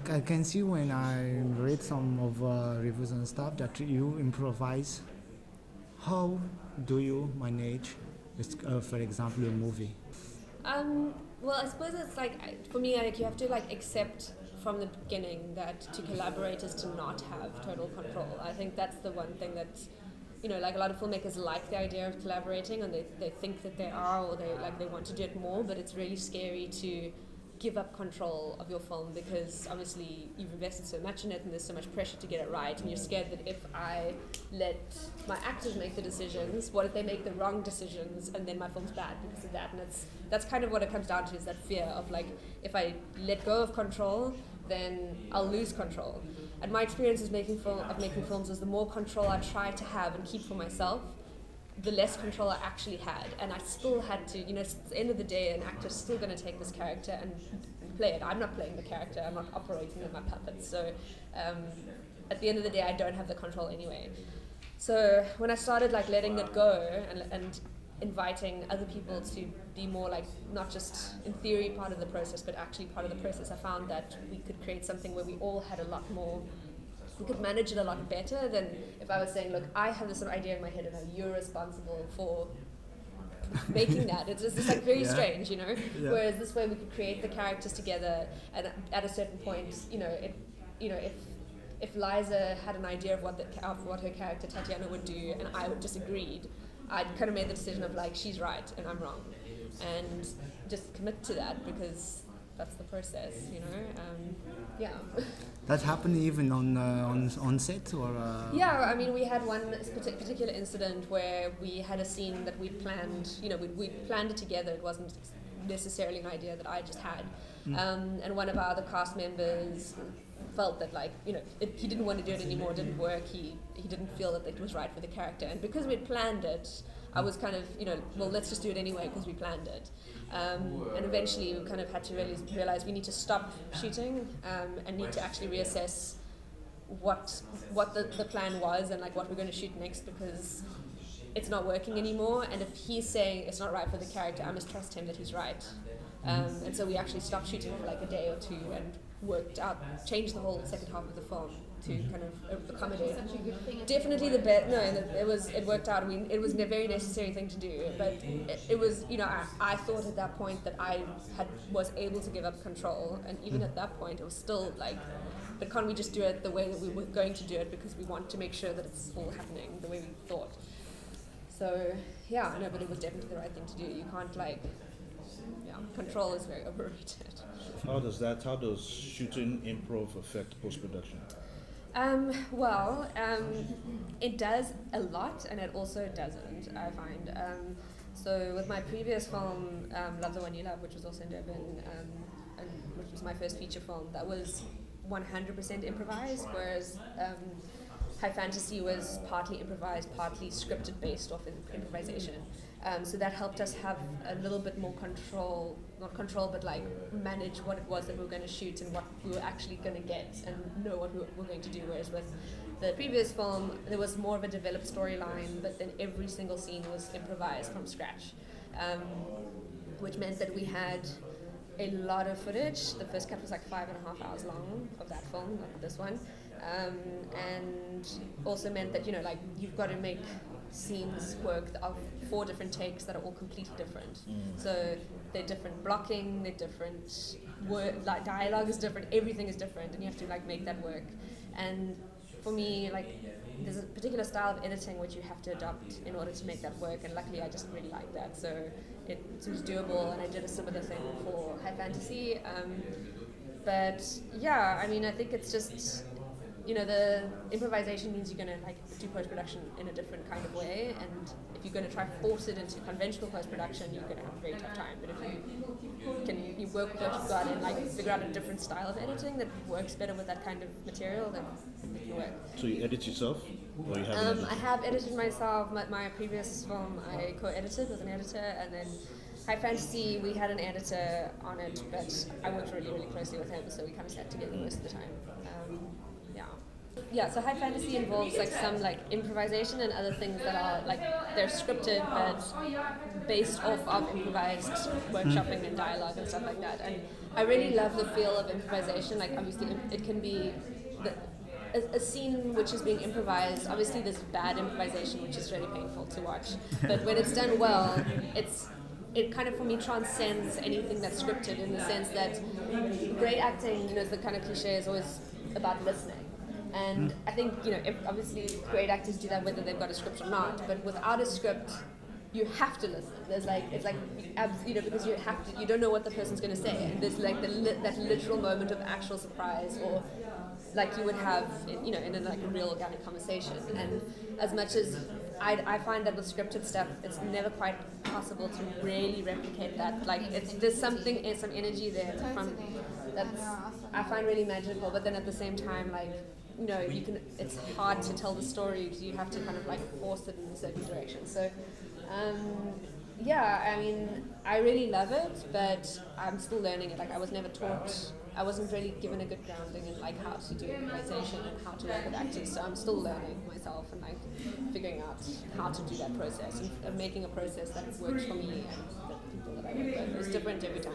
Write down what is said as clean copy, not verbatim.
I can see when I read some of reviews and stuff that you improvise. How do you manage, for example, a movie? Well, I suppose it's like, for me, like, you have to like accept from the beginning that to collaborate is to not have total control. I think that's the one thing that, like a lot of filmmakers like the idea of collaborating, and they think that they are, or they want to do it more, but it's really scary to give up control of your film, because obviously you've invested so much in it and there's so much pressure to get it right, and you're scared that if I let my actors make the decisions, what if they make the wrong decisions and then my film's bad because of that? And that's kind of what it comes down to, is that fear of like, if I let go of control, then I'll lose control. And my experience of making films is the more control I try to have and keep for myself, the less control I actually had. And I still had to, at the end of the day, an actor's still going to take this character and play it. I'm not playing the character, I'm not operating with my puppets. So at the end of the day, I don't have the control anyway. So when I started like letting it go and inviting other people to be more like, not just in theory part of the process, but actually part of the process, I found that we could create something where we all had a lot more, we could manage it a lot better than if I was saying, look, I have this idea in my head and now you're responsible for making that. It's just like very strange, Yeah. Whereas this way we could create the characters together, and at a certain point, if Liza had an idea of what her character Tatiana would do and I disagreed, I'd kind of made the decision of like, she's right and I'm wrong, and just commit to that, because that's the process, yeah. That happened even on set, or? Yeah, I mean, we had one particular incident where we had a scene that we planned. We planned it together. It wasn't necessarily an idea that I just had. And one of our other cast members felt that, like, he didn't want to do it anymore. It didn't work. He didn't feel that it was right for the character. And because we'd planned it, I was kind of, well, let's just do it anyway because we planned it. And eventually we kind of had to realize we need to stop shooting and need to actually reassess what the plan was and like what we're going to shoot next, because it's not working anymore. And if he's saying it's not right for the character, I must trust him that he's right. And so we actually stopped shooting for like a day or two and changed the whole second half of the film to kind of accommodate. Definitely the best. No, it worked out. I mean, it was a very necessary thing to do, but it was, I thought at that point that I was able to give up control, and even at that point, it was still like, but can't we just do it the way that we were going to do it, because we want to make sure that it's all happening the way we thought. So yeah, I know, but it was definitely the right thing to do. You can't control is very overrated. How does shooting improv affect post-production? It does a lot, and it also doesn't, I find. So with my previous film, Love the One You Love, which was also in Durban, and which was my first feature film, that was 100% improvised, whereas High Fantasy was partly improvised, partly scripted based off improvisation. So that helped us have a little bit more control, not control, but like manage what it was that we were going to shoot and what we were actually going to get and know what we were going to do. Whereas with the previous film, there was more of a developed storyline, but then every single scene was improvised from scratch, which meant that we had a lot of footage. The first cut was like 5.5 hours long of that film, like this one, and also meant that you've got to make scenes work of 4 different takes that are all completely different. So they're different blocking, they're different like dialogue is different, everything is different, and you have to make that work. And for me, there's a particular style of editing which you have to adopt in order to make that work, and luckily I just really like that, so it was doable, and I did a similar thing for High Fantasy. But yeah, I mean, I think it's just the improvisation means you're going to do post-production in a different kind of way, and if you're going to try to force it into conventional post-production, you're going to have a very tough time. But if you work with what you've got and figure out a different style of editing that works better with that kind of material, then it can work. So you edit yourself? Or you have I have edited myself. My previous film I co-edited with an editor, and then High Fantasy, we had an editor on it, but I worked really, really closely with him, so we kind of sat together most of the time. Yeah, so high fantasy involves like some like improvisation and other things that are like they're scripted but based off of improvised workshopping and dialogue and stuff like that. And I really love the feel of improvisation. Like obviously it can be a scene which is being improvised. Obviously there's bad improvisation which is really painful to watch. But when it's done well, it kind of for me transcends anything that's scripted in the sense that great acting, the kind of cliche is always about listening. And I think, obviously great actors do that whether they've got a script or not, but without a script, you have to listen. There's because you don't know what the person's going to say. And there's like that literal moment of actual surprise, or like you would have, in a real organic conversation. And as much as I find that with scripted stuff, it's never quite possible to really replicate that. Like there's some energy there that's I find really magical. But then at the same time, it's hard to tell the story because you have to kind of like force it in a certain direction. So, I really love it, but I'm still learning it. Like I was never taught. I wasn't really given a good grounding in like how to do improvisation and how to work with actors. So I'm still learning myself and like figuring out how to do that process and making a process that works for me and the people that I work with. It's different every time.